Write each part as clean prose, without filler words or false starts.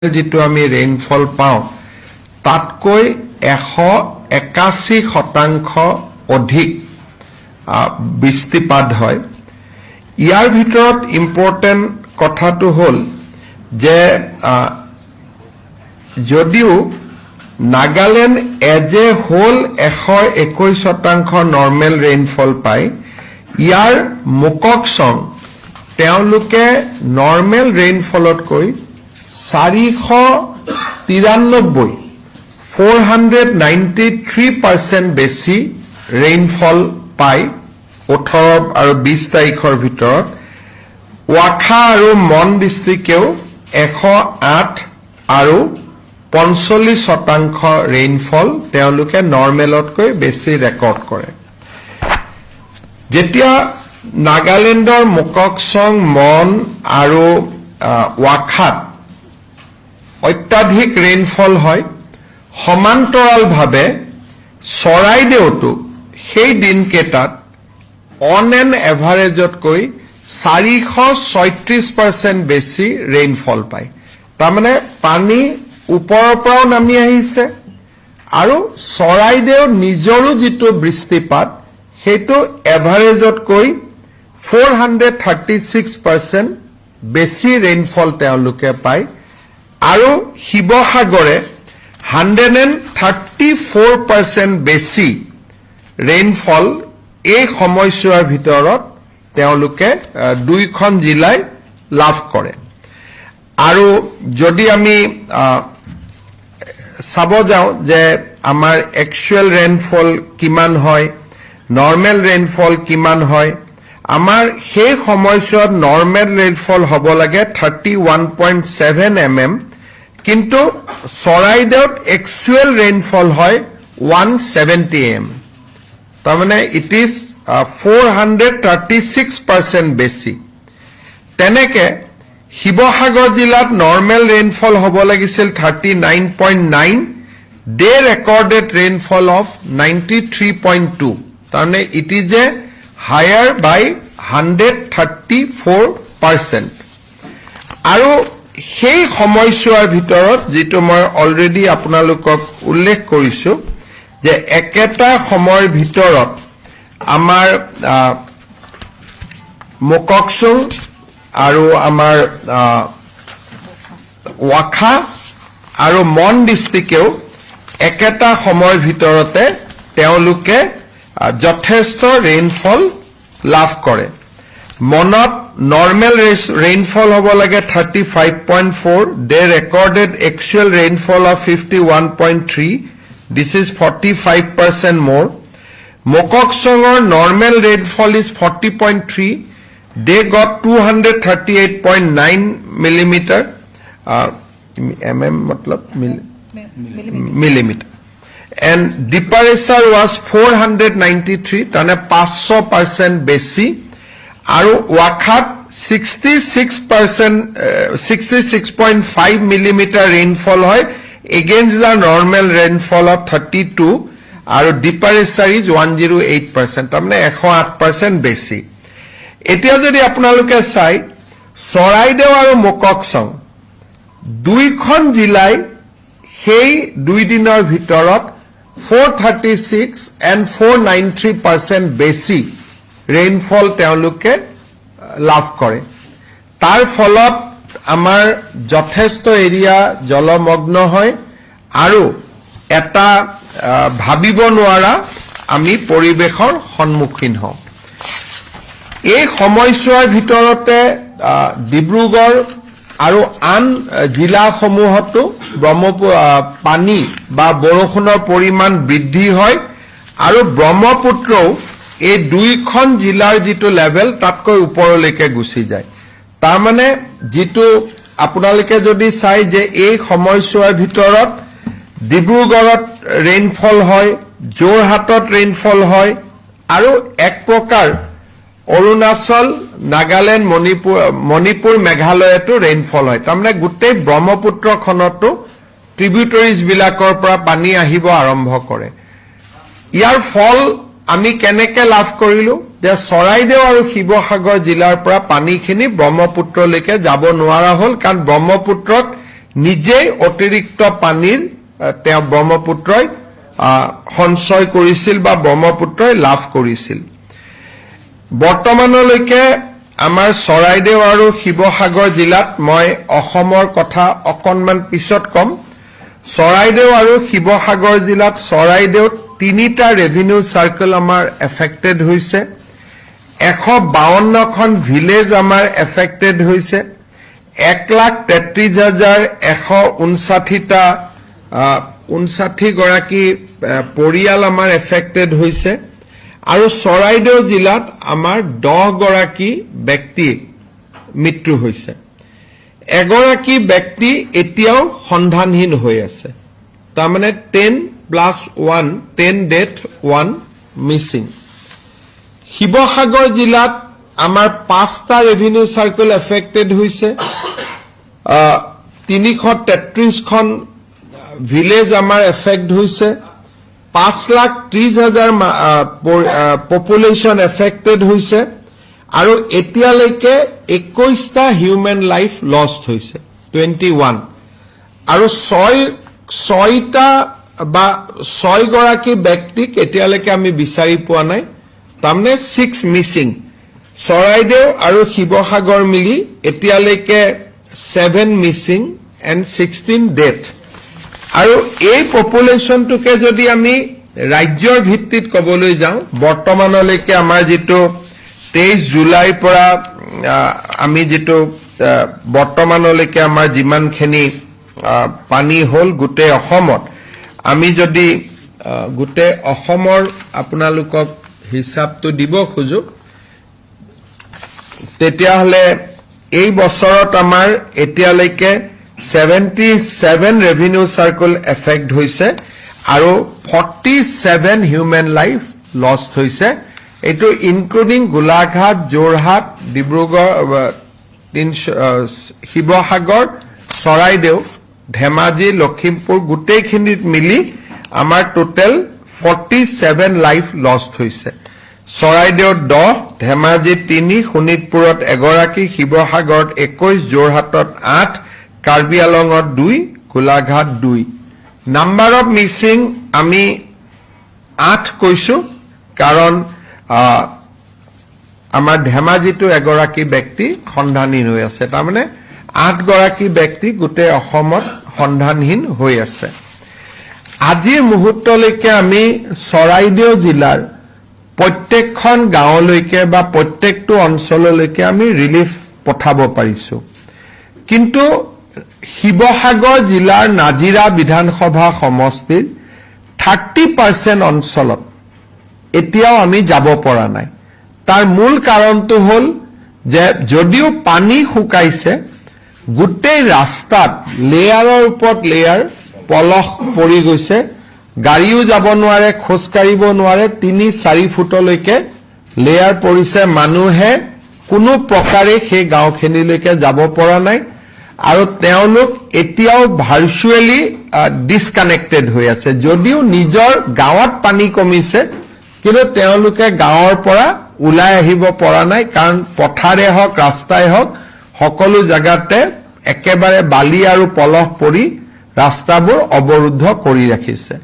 যেটো আমি ৰেইনফল পাওঁ তাতকৈ 181% অধিক বৃষ্টিপাত হয়। ইয়াৰ ভিতৰত ইম্পৰ্টেন্ট কথাটো হ'ল যে যদিও Nagaland as a whole 121% normal rainfall পায়, ইয়াৰ মোককচং তেওঁলোকে নৰ্মেল ৰেইনফলতকৈ 493% বেছি ৰেইনফল পায় 18 আৰু 20 তাৰিখৰ ভিতৰত। ৱাখা আৰু মন ডিষ্ট্ৰিক্টেও 108 আৰু 45% ৰেইনফল তেওঁলোকে নৰ্মেলতকৈ বেছি ৰেকৰ্ড কৰে। যেতিয়া নাগালেণ্ডৰ মোককচং, মন আৰু ৱাখাত অত্যাধিক ৰেইনফল হয়, সমান্তৰালভাৱে চৰাইদেউতো সেই দিনকেইটাত অন এন এভাৰেজতকৈ 436% বেছি ৰেইনফল পায়। তাৰমানে পানী ওপৰৰ পৰাও নামি আহিছে আৰু চৰাইদেউ নিজৰো যিটো বৃষ্টিপাত সেইটো এভাৰেজতকৈ 436% বেছি ৰেইনফল তেওঁলোকে পায়। আৰু শিৱসাগৰে 134% বেছি ৰেইনফল এই সময়ছোৱাৰ ভিতৰত তেওঁলোকে দুইখন জিলাই লাভ কৰে। আৰু যদি আমি চাব যাওঁ যে আমাৰ একচুৱেল ৰেইনফল কিমান হয়, নৰ্মেল ৰেইনফল কিমান হয়, আমাৰ সেই সময়ছোৱাত নৰ্মেল ৰেইনফল হ'ব লাগে 31.7 mm, কিন্তু চৰাইদেউত একচুৱেল ৰেইনফল হয় 170 mm। তাৰমানে ইট ইজ 436% বেছি। তেনেকে শিৱসাগৰ জিলাত নৰ্মেল ৰেইনফল হ'ব লাগিছিল 39.9, দে ৰেকৰ্ডেড ৰেইনফল অফ 93.2। তাৰমানে ইট ইজ এ হায়াৰ বাই 134%। আৰু সেই সময়ছোৱাৰ ভিতৰত যিটো মই অলৰেডি আপোনালোকক উল্লেখ কৰিছো যে একেটা সময়ৰ ভিতৰত আমাৰ মোককচং আৰু আমাৰ ৱাখা আৰু মন ডিষ্ট্ৰিক্টেও একেটা সময়ৰ ভিতৰতে তেওঁলোকে যথেষ্ট ৰেইনফল লাভ কৰে। মনত নৰ্মেল ৰেইনফল হ'ব লাগে 35.4, they recorded actual rainfall of 51.3, this is 45% more. মোককচঙৰ normal rainfall is 40.3, they got 238.9 millimeter, mm matlab millimeter, and temperature was 493, tane 500% বেছি। আৰু ৱাখাত 66.5 millimeter ৰেইনফল হয় against the normal rainfall of 32, আৰু temperature is 108%, তাৰমানে 108% বেছি। এতিয়া যদি আপোনালোকে চাই চৰাইদেউ আৰু মোককচং দুইখন জিলাই সেই দুই দিনৰ ভিতৰত 436 and 493% বেছি ৰেইনফল তেওঁলোকে লাভ কৰে। তাৰ ফলত আমাৰ যথেষ্ট এৰিয়া জলমগ্ন হয় আৰু এটা ভাবিব নোৱাৰা আমি পৰিৱেশৰ সন্মুখীন হওঁ। এই সময়ছোৱাৰ ভিতৰতে ডিব্ৰুগড় আৰু আন জিলাসমূহতো পানী বা বৰষুণৰ পৰিমাণ বৃদ্ধি হয় আৰু ব্ৰহ্মপুত্ৰও এই দুইখন জিলাৰ যিটো লেভেল তাতকৈ ওপৰলৈকে গুচি যায়। তাৰমানে যিটো আপোনালোকে যদি চাই যে এই সময়ছোৱাৰ ভিতৰত ডিব্ৰুগড়ত ৰেইনফল হয়, যোৰহাটত ৰেইনফল হয়, আৰু এক প্ৰকাৰ অৰুণাচল, নাগালেণ্ড, মণিপুৰ, মেঘালয়তো ৰেইনফল হয়। তাৰমানে গোটেই ব্ৰহ্মপুত্ৰখনতো ট্ৰিবিউটৰিজ বিলাকৰ পৰা পানী আহিব আৰম্ভ কৰে। ইয়াৰ ফল আমি কেনেকে লাভ কৰিলো যে চৰাইদেউ আৰু শিৱসাগৰ জিলাৰ পৰা পানীখিনি ব্ৰহ্মপুত্ৰলৈকে যাব নোৱাৰা হ'ল, কাৰণ ব্ৰহ্মপুত্ৰত নিজেই অতিৰিক্ত পানীৰ তেওঁ ব্ৰহ্মপুত্ৰই সঞ্চয় কৰিছিল বা ব্ৰহ্মপুত্ৰই লাভ কৰিছিল বৰ্তমানলৈকে আমাৰ চৰাইদেউ আৰু শিৱসাগৰ জিলাত মই অসমৰ কথা অকণমান পিছত কম চৰাইদেউ আৰু শিৱসাগৰ জিলাত চৰাইদেউত 3টা ৰেভিনিউ সাৰ্কেল আমাৰ এফেক্টেড হৈছে 152খন ভিলেজ আমাৰ এফেক্টেড হৈছে 1,33,159টা 59 গৰাকী পৰিয়াল আমাৰ এফেক্টেড হৈছে আৰু চৰাইদেউ জিলাত আমাৰ 10 গৰাকী ব্যক্তি মৃত্যু হৈছে এগৰাকী ব্যক্তি এতিয়াও সন্ধানহীন হৈ আছে তাৰমানে 10 ডেথ 1 মিছিং শিৱসাগৰ জিলাত আমাৰ 5টা ৰেভিনিউ সাৰ্কেল এফেক্টেড হৈছে 333খন ভিলেজ আমাৰ এফেক্ট হৈছে 5,30,000 পপুলেশ্যন এফেক্টেড হৈছে আৰু এতিয়ালৈকে 21টা হিউম্যান লাইফ লষ্ট হৈছে 21 আৰু 6টা বা 6 গৰাকী ব্যক্তিক এতিয়ালৈকে আমি বিচাৰি পোৱা নাই তাৰমানে 6 মিছিং চৰাইদেউ আৰু শিৱসাগৰ মিলি এতিয়ালৈকে 7 মিছিং এণ্ড 16 ডেথ আৰু এই পপুলেশ্যনটোকে যদি আমি ৰাজ্যৰ ভিত্তিত ক'বলৈ যাওঁ বৰ্তমানলৈকে আমাৰ যেটো 23 জুলাইৰ পৰা আমি যেটো বৰ্তমানলৈকে আমাৰ যিমানখিনি পানী হল গোটেই অসমত আমি যদি গোটেই অসমৰ আপোনালোকক হিচাপটো দিব খোজো তেতিয়াহলে এই বছৰত আমাৰ এতিয়ালৈকে 77 ৰেভিনিউ সাৰ্কেল এফেক্ট হৈছে আৰু 47 হিউম্যান লাইফ লষ্ট হৈছে এটো ইনক্লুডিং গোলাঘাট যোৰহাট ডিব্ৰুগড় শিৱসাগৰ চৰাইদেউ ধেমাজি লখিমপুৰ গোটেইখিনিত মিলি আমাৰ টোটাল 47 লাইফ লষ্ট হৈছে চৰাইদেউত 10 ধেমাজিত 3 শোণিতপুৰত এগৰাকী শিৱসাগৰত 21 যোৰহাটত 8 কাৰ্বি আলঙত 2 গোলাঘাট 2 নাম্বাৰ অফ মিছিং আমি 8 কৈছো কাৰণ আমাৰ ধেমাজিটো এগৰাকী ব্যক্তি সন্ধানহীন হৈ আছে তাৰমানে 8 গৰাকী ব্যক্তি গোটেই অসমত সন্ধানহীন হৈ আছে আজিৰ মুহূৰ্তলৈকে আমি চৰাইদেউ জিলাৰ প্ৰত্যেকখন গাঁৱলৈকে বা প্ৰত্যেকটো অঞ্চললৈকে আমি ৰিলিফ পঠাব পাৰিছো কিন্তু শিৱসাগৰ জিলাৰ নাজিৰা বিধানসভা সমষ্টিৰ 30% অঞ্চলত এতিয়াও আমি যাব পৰা নাই তাৰ মূল কাৰণটো হল যে যদিও পানী শুকাইছে গোটেই ৰাস্তাত লেয়াৰৰ ওপৰত লেয়াৰ পলস পৰি গৈছে গাড়ীও যাব নোৱাৰে খোজ কাঢ়িব নোৱাৰে 3-4 ফুটলৈকে লেয়াৰ পৰিছে মানুহে কোনো প্ৰকাৰে সেই গাঁওখিনিলৈকে যাব পৰা নাই আৰু তেওঁলোক এতিয়াও ভাৰ্চুৱেলি ডিসকানেক্টেড হৈ আছে যদিও নিজৰ গাঁৱত পানী কমিছে কিন্তু তেওঁলোকে গাঁৱৰ পৰা উলাই আহিব পৰা নাই কাৰণ পথাৰে হক ৰাস্তাই হক সকলো জায়গাতে একেবাৰে বালি আৰু পলস পৰি ৰাস্তাবোৰ অৱৰুদ্ধ কৰি ৰাখিছে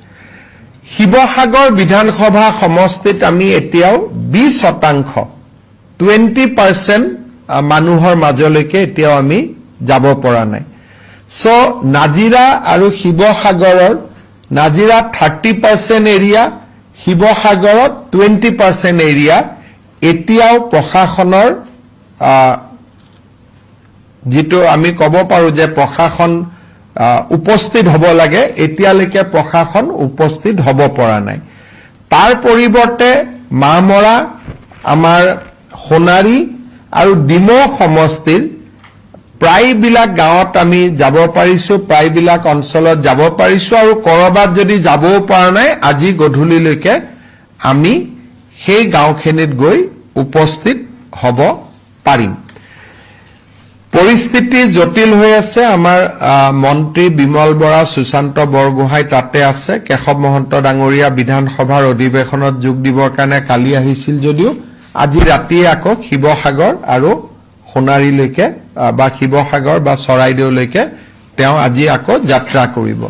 শিৱসাগৰ বিধানসভা সমষ্টিত আমি এতিয়াও 20% 20% মানুহৰ মাজলৈকে এতিয়াও আমি যাব পৰা নাই সো নাজিৰা আৰু শিৱসাগৰৰ নাজিৰা 30% এৰিয়া শিৱসাগৰত 20% এৰিয়া এতিয়াও প্ৰশাসনৰ যেটো আমি ক'ব পাৰো যে প্ৰশাসন উপস্থিত হ'ব লাগে এতিয়ালৈকে প্ৰশাসন উপস্থিত হ'ব পৰা নাই তাৰ পৰিৱৰ্তে মামৰা আমাৰ সোণাৰী আৰু ডিমৌ সমষ্টিৰ প্ৰায়বিলাক গাঁৱত আমি যাব পাৰিছো প্ৰায়বিলাক অঞ্চলত যাব পাৰিছো আৰু কৰবাত যদি যাবও পৰা নাই আজি গধূলিলৈকে আমি সেই গাঁওখিনিত গৈ উপস্থিত হ'ব পাৰিম পৰিস্থিতি জটিল হৈ আছে আমাৰ মন্ত্ৰী বিমল বৰা সুশান্ত বৰগোহাঁই তাতে আছে কেশৱ মহন্ত ডাঙৰীয়া বিধানসভাৰ অধিৱেশনত যোগ দিবৰ কাৰণে কালি আহিছিল যদিও আজি ৰাতিয়ে আকৌ শিৱসাগৰ আৰু সোণাৰীলৈকে বা শিৱসাগৰ বা চৰাইদেউলৈকে তেওঁ আজি আকৌ যাত্ৰা কৰিব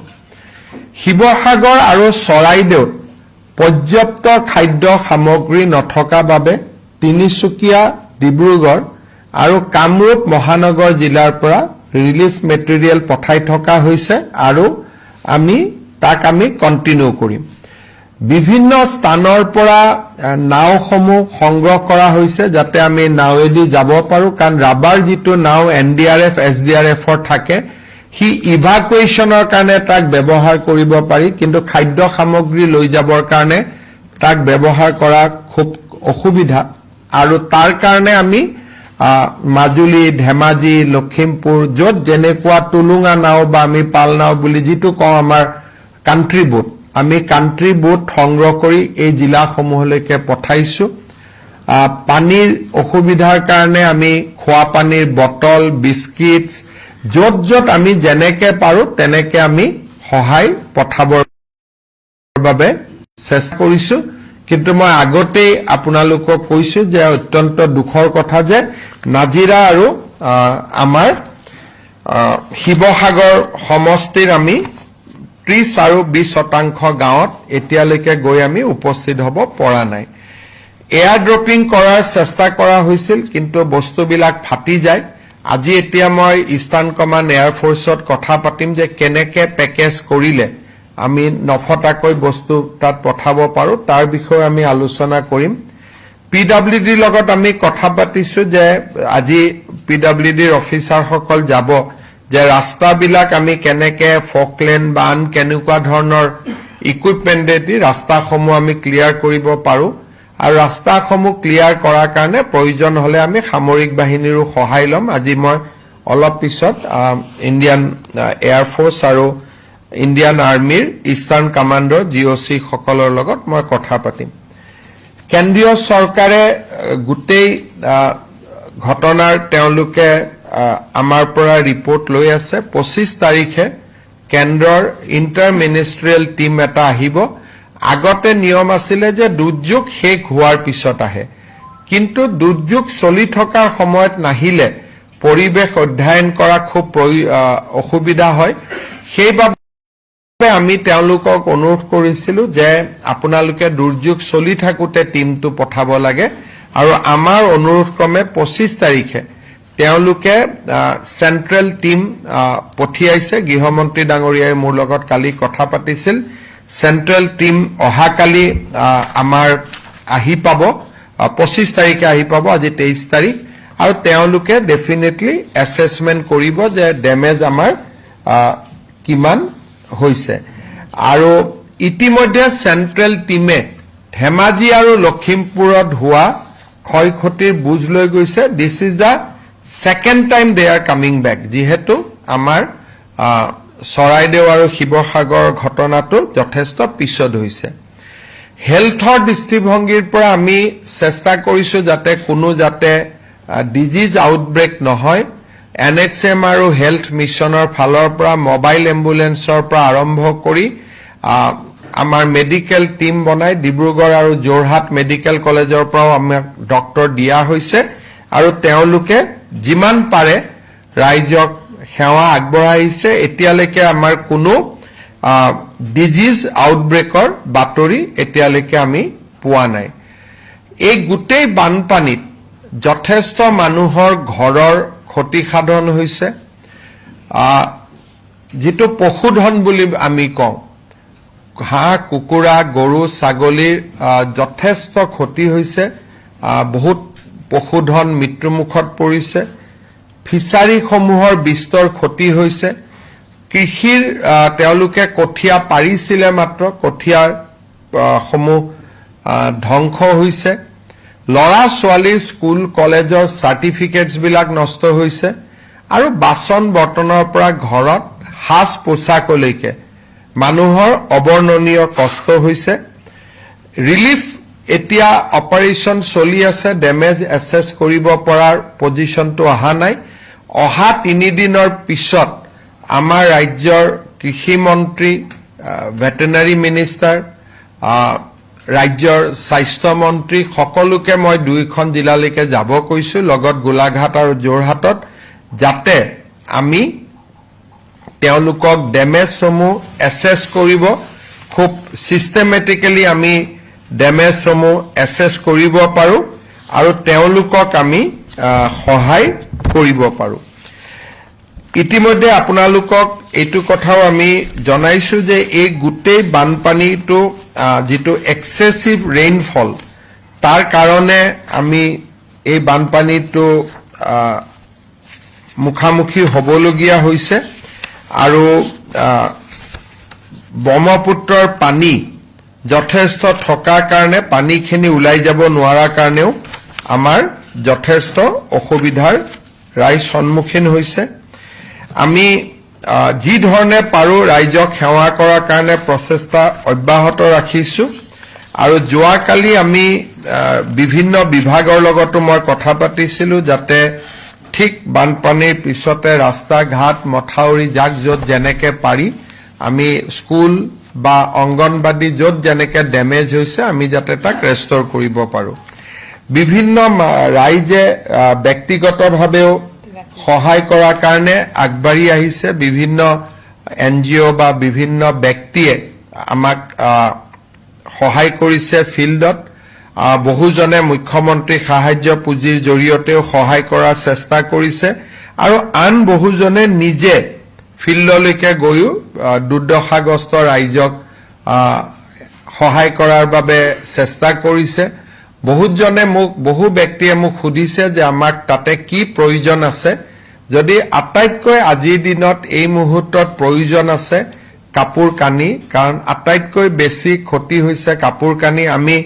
শিৱসাগৰ আৰু চৰাইদেউত পৰ্যাপ্ত খাদ্য সামগ্ৰী নথকা বাবে তিনিচুকীয়া ডিব্ৰুগড় আৰু কামৰূপ মহানগৰ জিলাৰ পৰা ৰিলিফ মেটেৰিয়েল পঠাই থকা হৈছে আৰু আমি কন্টিনিউ কৰিম বিভিন্ন স্থানৰ পৰা নাওসমূহ সংগ্ৰহ কৰা হৈছে যাতে আমি নাওয়েদি যাব পাৰো কাৰণ ৰাবাৰ যিটো নাও এনডিআৰএফ এছডিআৰএফৰ থাকে হি ইভাকুৱেশ্যনৰ কাৰণে তাক ব্যৱহাৰ কৰিব পাৰি কিন্তু খাদ্য সামগ্ৰী লৈ যাবৰ কাৰণে তাক ব্যৱহাৰ কৰা খুব অসুবিধা আৰু তাৰ কাৰণে আমি মাজুলী ধেমাজি লখিমপুৰ য'ত যেনেকুৱা টুলুঙা নাও বা আমি পাল নাও বুলি যিটো কওঁ আমাৰ কান্ট্ৰি বোট আমি কান্ট্ৰি বোট সংগ্ৰহ কৰি এই জিলাসমূহলৈকে পঠাইছো পানীৰ অসুবিধাৰ কাৰণে আমি খোৱা পানীৰ বটল বিস্কিট য'ত য'ত আমি যেনেকে পাৰো তেনেকে আমি সহায় পঠাবৰ বাবে চেষ্টা কৰিছো কিন্তু মই আগতেই আপোনালোকক কৈছো যে অত্যন্ত দুখৰ কথা যে নাজিৰা আৰু আমাৰ শিৱসাগৰ সমষ্টিৰ আমি 30 আৰু 20% গাঁৱত এতিয়ালৈকে গৈ আমি উপস্থিত হ'ব পৰা নাই এয়াৰ ড্ৰপিং কৰাৰ চেষ্টা কৰা হৈছিল কিন্তু বস্তুবিলাক ফাটি যায় আজি এতিয়া মই ইষ্টাৰ্ণ কমাণ্ড এয়াৰ ফোৰ্সত কথা পাতিম যে কেনেকে পেকেজ কৰিলে আমি নফটাকৈ বস্তু তাত পঠাব পাৰো তাৰ বিষয়ে আমি আলোচনা কৰিম পিডব্লিউডিৰ লগত আমি কথা পাতিছো যে আজি পিডব্লিউডিৰ অফিচাৰসকল যাব যে ৰাস্তাবিলাক আমি কেনেকে ফকলেন বা আন কেনেকুৱা ধৰণৰ ইকুইপমেণ্টেদি ৰাস্তাসমূহ আমি ক্লিয়াৰ কৰিব পাৰো আৰু ৰাস্তাসমূহ ক্লিয়াৰ কৰাৰ কাৰণে প্ৰয়োজন হলে আমি সামৰিক বাহিনীৰো সহায় লম আজি মই অলপ পিছত ইণ্ডিয়ান এয়াৰ ফোৰ্স আৰু ইণ্ডিয়ান আৰ্মিৰ ইষ্টাৰ্ণ কমাণ্ডৰ জিঅচি সকলৰ লগত মই কথা পাতিম কেন্দ্ৰীয় চৰকাৰে গোটেই ঘটনাৰ তেওঁলোকে আমাৰ পৰা ৰিপৰ্ট লৈ আছে 25 তাৰিখে কেন্দ্ৰৰ ইণ্টাৰ মিনিষ্ট্ৰিয়েল টিম এটা আহিব আগতে নিয়ম আছিলে যে দুৰ্যোগ শেষ হোৱাৰ পিছত আহে কিন্তু দুৰ্যোগ চলি থকাৰ সময়ত নাহিলে পৰিবেশ অধ্যয়ন কৰা খুব অসুবিধা হয় সেইবাবে আমি তেওঁলোকক অনুৰোধ কৰিছিলো যে আপোনালোকে দুৰ্যোগ চলি থাকোতে টিমটো পঠাব লাগে আৰু আমাৰ অনুৰোধ ক্ৰমে 25 তাৰিখে তেওঁলোকে সেন্ট্ৰেল টিম পঠিয়াইছে গৃহমন্ত্ৰী ডাঙৰীয়াই মোৰ লগত কালি কথা পাতিছিল সেন্ট্ৰেল টিম অহাকালি আমাৰ আহি পাব 25 তাৰিখে আহি পাব আজি 23 তাৰিখ আৰু তেওঁলোকে ডেফিনেটলি এছেছমেন্ট কৰিব যে ডেমেজ আমাৰ কিমান হৈছে আৰু ইতিমধ্যে সেন্ট্ৰেল টিমে ধেমাজি আৰু লখিমপুৰত হোৱা ক্ষয়ক্ষতিৰ বুজ লৈ গৈছে this is the second time they are coming back যেহেতু আমাৰ চৰাইদেউ আৰু শিৱসাগৰ ঘটনাটো যথেষ্ট পিছত হৈছে হেলথৰ দৃষ্টিভংগীৰ পৰা আমি চেষ্টা কৰিছো যাতে কোনো যাতে ডিজিজ আউটব্ৰেক নহয় NHM আৰু হেলথ মিছনৰ ফালৰ পৰা মোবাইল এম্বুলেন্সৰ পৰা আৰম্ভ কৰি আমাৰ মেডিকেল টিম বনাই ডিব্ৰুগড় আৰু যোৰহাট মেডিকেল কলেজৰ পৰাও আমাক ডক্টৰ দিয়া হৈছে আৰু তেওঁলোকে যিমান পাৰে ৰাইজক সেৱা আগবঢ়াইছে এতিয়ালৈকে আমাৰ কোনো ডিজিজ আউটব্ৰেকৰ বাতৰি এতিয়ালৈকে আমি পোৱা নাই এই গোটেই বানপানীত যথেষ্ট মানুহৰ ঘৰৰ ক্ষতিসাধন হৈছে যেটো পশুধন বুলি আমি কওঁ হাঁহ কুকুৰা গৰু ছাগলীৰ যথেষ্ট ক্ষতি হৈছে বহুত পশুধন মৃত্যুমুখত পৰিছে ফিচাৰী সমূহৰ বিস্তৰ ক্ষতি হৈছে কৃষিৰ তেওঁলোকে কঠিয়া পাৰিছিলে মাত্ৰ কঠিয়াৰ সমূহ ধ্বংস হৈছে লৰা ছোৱালীৰ স্কুল কলেজৰ সাৰ্টিফিকেটছ বিলাক নষ্ট হৈছে আৰু বাচন বৰ্তনৰ পৰা ঘৰত হাস পোছাকলৈকে মানুহৰ অবৰ্ণনীয় কষ্ট হৈছে ৰিলিফ এতিয়া অপাৰেচন চলি আছে ডেমেজ এছেছ কৰিব পৰাৰ পজিশনটো অহা নাই অহা 3 দিনৰ পিছত আমাৰ ৰাজ্যৰ কৃষি মন্ত্ৰী ভেটেনাৰী মিনিষ্টাৰ ৰাজ্যৰ স্বাস্থ্য মন্ত্ৰী সকলোকে মই দুইখন জিলালৈকে যাব কৈছো লগত গোলাঘাট আৰু যোৰহাটত যাতে আমি তেওঁলোকক ডেমেজসমূহ এছেছ কৰিব খুব সিস্টেমেটিক্যালি আমি ডেমেজসমূহ এছেছ কৰিব পাৰো আৰু তেওঁলোকক আমি সহায় কৰিব পাৰো ইতিমধ্যে আপোনালোকক এইটো কথাও আমি জনাইছো যে এই গুটেই বানপানীটো যেটো এক্সেসিভ ৰেইনফল তাৰ কাৰণে আমি এই বানপানীটো মুখামুখি হ'বলগীয়া হৈছে আৰু ব্ৰহ্মপুত্ৰৰ পানী যথেষ্ট থকাৰ কাৰণে পানীখিনি ওলাই যাব নোৱাৰাৰ কাৰণেও আমাৰ যথেষ্ট অসুবিধাৰ ৰাইজ সন্মুখীন হৈছে আমি যি ধৰণে পাৰো ৰাইজক সেৱা কৰাৰ কাৰণে প্ৰচেষ্টা অব্যাহত ৰাখিছো আৰু যোৱাকালি আমি বিভিন্ন বিভাগৰ লগতো মই কথা পাতিছিলো যাতে ঠিক বানপানীৰ পিছতে ৰাস্তা ঘাট মথাউৰি যাক য'ত যেনেকে পাৰি আমি স্কুল বা অংগনবাদী য'ত যেনেকে ডেমেজ হৈছে আমি যাতে তাক ৰেষ্টৰ কৰিব পাৰো বিভিন্ন ৰাইজে ব্যক্তিগতভাৱেও সহায় কৰাৰ কাৰণে আগবাঢ়ি আহিছে বিভিন্ন এনজিও বা বিভিন্ন ব্যক্তিয়ে আমাক সহায় কৰিছে ফিল্ডত বহুজনে মুখ্যমন্ত্ৰী সাহায্য পুঁজিৰ জৰিয়তেও সহায় কৰাৰ চেষ্টা কৰিছে আৰু আন বহুজনে নিজে ফিল্ডলৈকে গৈও দুৰ্দশাগ্ৰস্ত ৰাইজক সহায় কৰাৰ বাবে চেষ্টা কৰিছে বহু ব্যক্তিয়ে মোক সুধিছে যে আমাক তাতে কি প্ৰয়োজন আছে যদি আটাইতকৈ আজিৰ দিনত এই মুহূৰ্তত প্ৰয়োজন আছে কাপোৰ কানি কাৰণ আটাইতকৈ বেছি ক্ষতি হৈছে কাপোৰ কানি আমি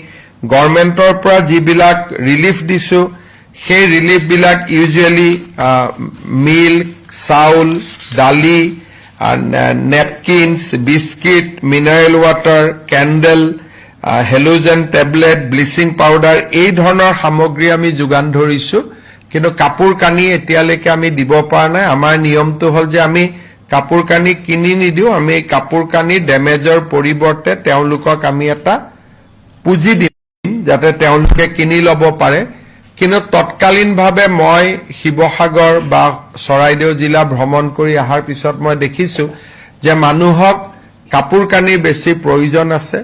গভৰ্ণমেণ্টৰ পৰা যিবিলাক ৰিলিফ দিছো সেই ৰিলিফ বিলাক ইউজুৱেলি মিল্ক চাউল দালি napkins biscuit mineral water candle halogen tablet bleaching powder এই ধৰণৰ সামগ্ৰী আমি যোগান ধৰিছো কিন্তু কাপোৰ কানি এতিয়ালৈকে আমি দিব পৰা নাই আমাৰ নিয়মটো হল যে আমি কাপোৰ কানি কিনি নিদিও আমি কাপোৰ কানি ডেমেজৰ পৰিৱৰ্তে তেওঁলোকক আমি এটা পুঁজি দিম যাতে তেওঁলোকে কিনি ল'ব পাৰে কিন্তু তৎকালীনভাৱে মই শিৱসাগৰ বা চৰাইদেউ জিলা ভ্ৰমণ কৰি অহাৰ পিছত মই দেখিছো যে মানুহক কাপোৰ কানিৰ বেছি প্ৰয়োজন আছে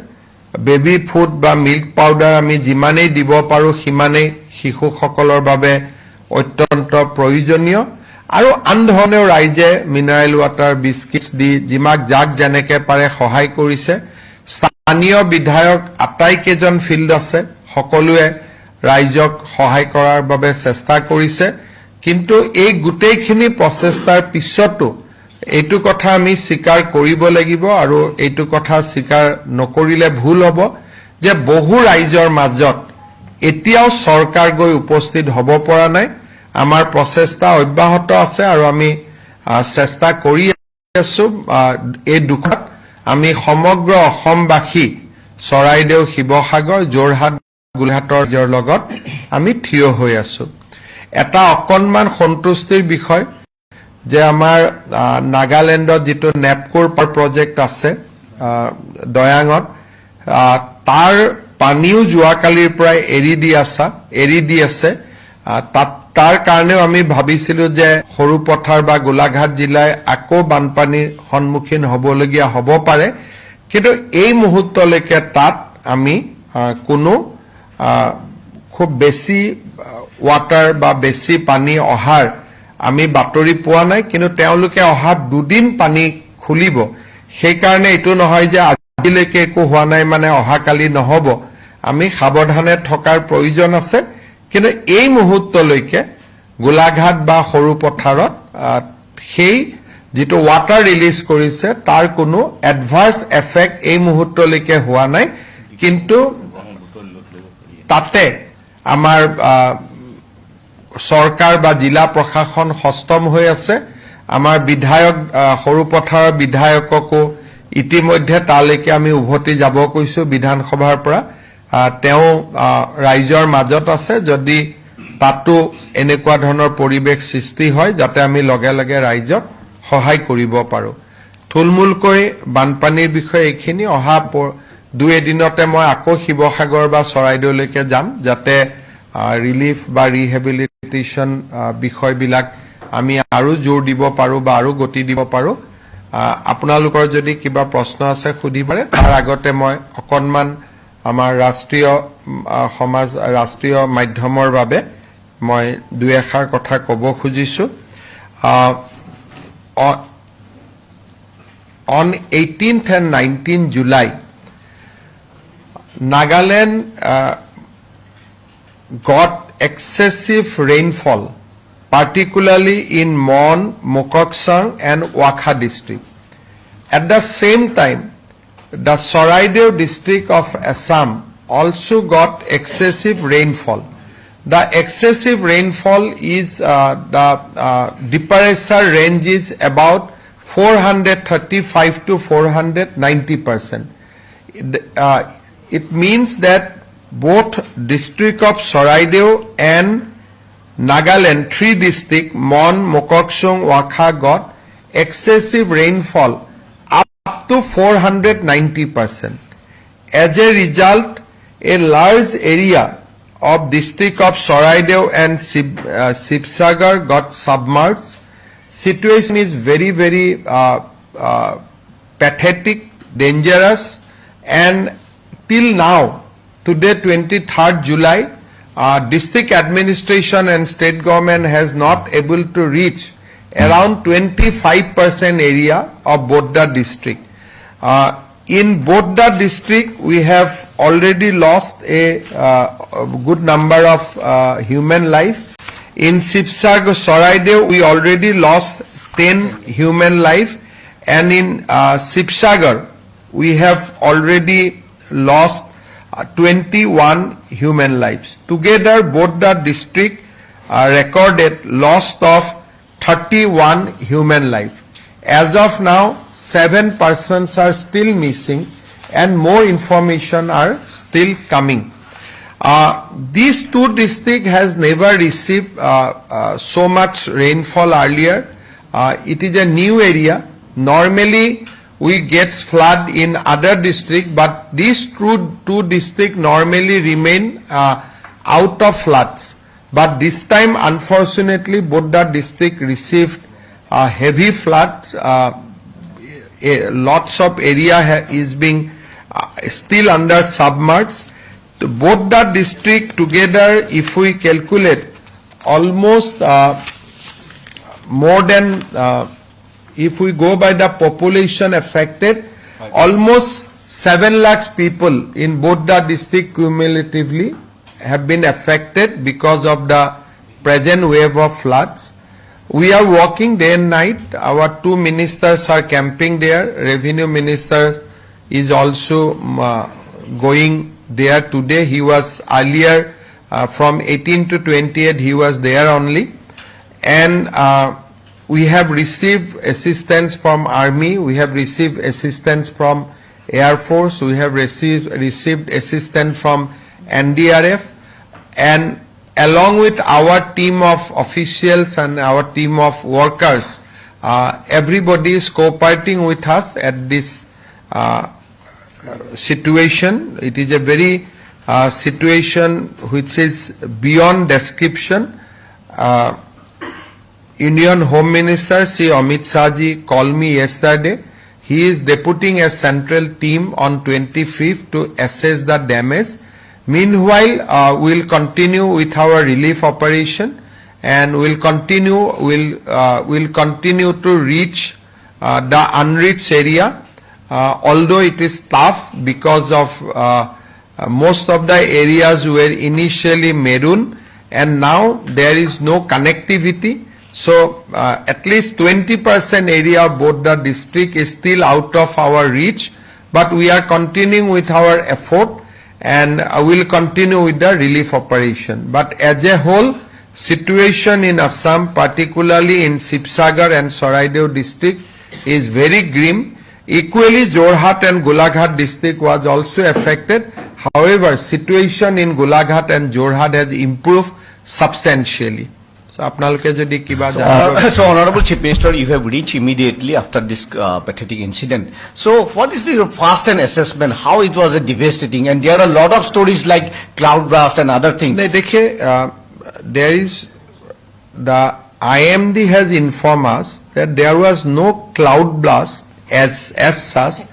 বেবি ফুড বা মিল্ক পাউডাৰ আমি যিমানেই দিব পাৰো সিমানেই শিশুসকলৰ বাবে অত্যন্ত প্ৰয়োজনীয় আৰু আন ধৰণেও ৰাইজে মিনাৰেল ৱাটাৰ বিস্কিটছ দি যিমাক যাক যেনেকে পাৰে সহায় কৰিছে স্থানীয় বিধায়ক আটাইকেইজন ফিল্ড আছে সকলোৱে ৰাইজক সহায় কৰাৰ বাবে চেষ্টা কৰিছে কিন্তু এই গোটেইখিনি প্ৰচেষ্টাৰ পিছতো এইটো কথা আমি স্বীকাৰ কৰিব লাগিব আৰু এইটো কথা স্বীকাৰ নকৰিলে ভুল হ'ব যে বহু ৰাইজৰ মাজত এতিয়াও চৰকাৰ গৈ উপস্থিত হ'ব পৰা নাই আমাৰ প্ৰচেষ্টা অব্যাহত আছে আৰু আমি চেষ্টা কৰি আছো এই দুখত আমি সমগ্ৰ অসমবাসী চৰাইদেউ শিৱসাগৰ যোৰহাট গোলাঘাটৰ লগত আমি থিয় হৈ আছো এটা অকনমান সন্তুষ্টিৰ বিষয় যে আমাৰ নাগালেণ্ডত যেটো নেপকোৰ প্ৰজেক্ট আছে দয়াঙত তাৰ পানীও যোৱাকালিৰ পৰা এৰি দি আছে তাৰ কাৰণেও আমি ভাবিছিলো যে সৰুপথাৰ বা গোলাঘাট জিলাই আকৌ বানপানীৰ সন্মুখীন হ'বলগীয়া হ'ব পাৰে কিন্তু এই মুহূৰ্তলৈকে তাত আমি কোনো খুব বেছি ৱাটাৰ বা বেছি পানী অহাৰ আমি বাতৰি পোৱা নাই কিন্তু তেওঁলোকে অহা দুদিন পানী খুলিব সেই কাৰণে এটো নহয় যে আজিলৈকে একো হোৱা নাই মানে অহাকালি নহব আমি সাৱধানে থকাৰ প্ৰয়োজন আছে কিন্তু এই মুহূৰ্তলৈকে গোলাঘাট বা সৰুপথাৰত সেই যেটো ৱাটাৰ ৰিলিজ কৰিছে তাৰ কোনো এডভাৰ্স এফেক্ট এই মুহূৰ্তলৈকে হোৱা নাই কিন্তু তাতে আমাৰ সৰকাৰ বা জিলা প্ৰশাসন হস্তম হৈ আছে আমাৰ বিধায়ক সৰুপথাৰৰ বিধায়ককো ইতিমধ্যে তালৈকে আমি উভতি যাব কৈছো বিধানসভাৰ পৰা তেওঁ ৰাইজৰ মাজত আছে যদি তাতো এনেকুৱা ধৰণৰ পৰিবেশ সৃষ্টি হয় যাতে আমি লগে লগে ৰাইজক সহায় কৰিব পাৰো থুলমুলকৈ বানপানীৰ বিষয়ে এইখিনি অহা দুই এদিনতে মই আকৌ শিৱসাগৰ বা চৰাইদেউলৈকে যাম যাতে ৰিলিফ বা ৰিহেবিলিটেশ্যন বিষয়বিলাক আমি আৰু জোৰ দিব পাৰো বা আৰু গতি দিব পাৰো আপোনালোকৰ যদি কিবা প্ৰশ্ন আছে সুধিবাৰে তাৰ আগতে মই অকনমান আমাৰ ৰাষ্ট্ৰীয় মাধ্যমৰ বাবে মই দুই এষাৰ কথা ক'ব খুজিছো on 18th and 19th July Nagaland got excessive rainfall particularly in Mon, Mokoksang and Wakha district. At the same time, the Saraideo district of Assam also got excessive rainfall. The excessive rainfall is the temperature range is about 435 to 490%. It means that both district of Saraideo and Nagaland, 3 districts, Mon, Mokoksung, Wakha got excessive rainfall up to 490%. As a result, a large area of district of Saraideo and Sibsagar got submerged. Situation is very, very pathetic, dangerous, and till now, today 23rd July, district administration and state government has not able to reach around 25% area of Bodda district. In Bodda district, we have already lost a good number of human life. In Sibsagar, Saraideo, we already lost 10 human life, and in Sibsagar, we have already lost 21 human lives. Together, Bodda district recorded loss of 31 human life. As of now, 7 persons are still missing and more information are still coming. These 2 districts has never received so much rainfall earlier. It is a new area. Normally, we get flood in other districts, but these 2 districts normally remain out of floods. But this time, unfortunately, Bodda district received heavy floods. Lots of area is being still under submerged. The Bodda district together, if we calculate, almost more than if we go by the population affected, almost 7 lakhs people in Bodda district cumulatively have been affected because of the present wave of floods. We are working day and night. Our 2 ministers are camping there. Revenue minister is also going there today. He was earlier from 18 to 28, he was there only. And we have received assistance from Army, we have received assistance from Air Force, we have received assistance from NDRF, and along with our team of officials and our team of workers, everybody is cooperating with us at this situation. It is a very situation which is beyond description. Indian Home Minister Sri Amit Shah ji called me yesterday. He is deputing a central team on 25th to assess the damage. Meanwhile, we will continue with our relief operation, and we'll continue to reach the unreached area. Although it is tough because of most of the areas were initially maroon, and now there is no connectivity. So at least 20% area of Bodda district is still out of our reach, but we are continuing with our effort, and will continue with the relief operation. But as a whole, situation in Assam, particularly in Sibsagar and Saraideo district, is very grim. Equally, Jorhat and Golaghat district was also affected. However, situation in Golaghat and Jorhat has improved substantially. So, so Honorable Chief Minister, you have reached immediately after this pathetic incident. So, what is your first-hand assessment? How it was a devastating? And there are a lot of stories like cloud burst and other things. There is the IMD has informed us that there was no cloud blast as such,